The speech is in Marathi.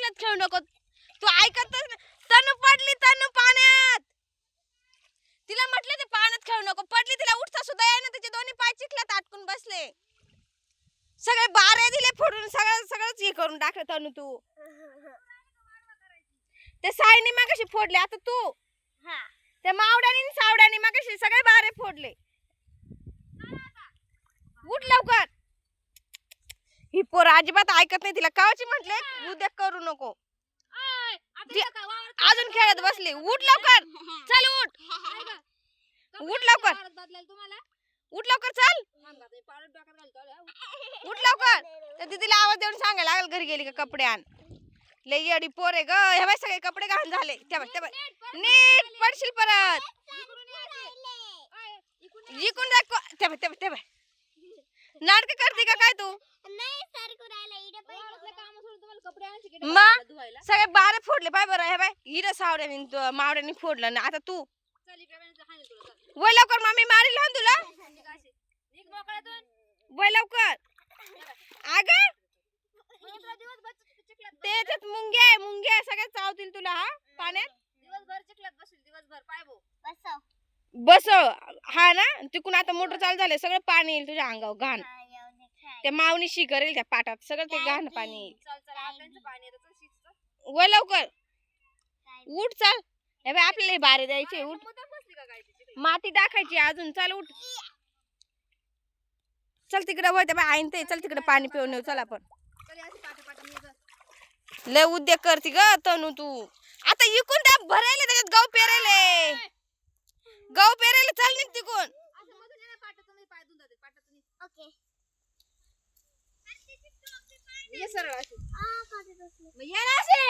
चिखलात खेळू नको. तू ऐकतच नाही. तनू पडली, तनू पाण्यात. तिला म्हटलं ते पाण्यात खेळू नको, पडली. तिला उठता सुद्धा येईना, तिचे दोन्ही पाय चिखलात अटकून बसले. सगळे बारे दिले फोडून, सगळंच हे करून टाकलं तनू तू. ते साईने मागाशी फोडले, आता तू. त्या मावड्यानी सावड्यानी मागाशी सगळे बारे फोडले. उठ लवकर. ही पोर अजिबात ऐकत नाही. तिला कावाची म्हटले उद्या करू नको, अजून खेळत बसली. उठ लवकर, चल उठ. उठ लवकर, उठ लवकर, चल उठ लवकर. तर दीदीला आवाज देऊन सांगायला लागल घरी गेली का कपडे आण. लई येडी पोर आहे ग. हे बाई सगळे कपडे घाण झाले. नीट पडशील परत. इकून जा. नाटक करते का काय तू? मग सगळे बारे फोडले पाय बरं. हे बाय हिरा सावड्याने मावड्याने फोडलं ना. आता तू वय लवकर, मम्मी मारील हा तुला. वय लवकर. अगं त्याच्यात मुंग्या सगळ्या चावतील तुला. हा पाण्यात दिवसभर चिखलात बसशील, दिवसभर पाय भो बस. हा ना, तिकून आता मोटर चालू झाले, सगळं पाणी येईल तुझ्या अंगावर घाण. त्या मावनी शी करेल त्या पाटात, सगळं ते घाण पाणी येईल. वय लवकर, उठ चल. हे बाय आपल्याला बारे द्यायचे. उठ, माती टाकायची अजून. चल उठ, चल तिकडे वय. बाय आईन ते चल तिकडे पाणी पिऊन येऊ. चल आपण. लय उद्योग करते ग तनू तू. आता इकून त्या भरायले, त्याच्यात गहू पेरायले. गहू पेरायले, चल निघ तिकून. ये सरळ अशी. ये ना असे.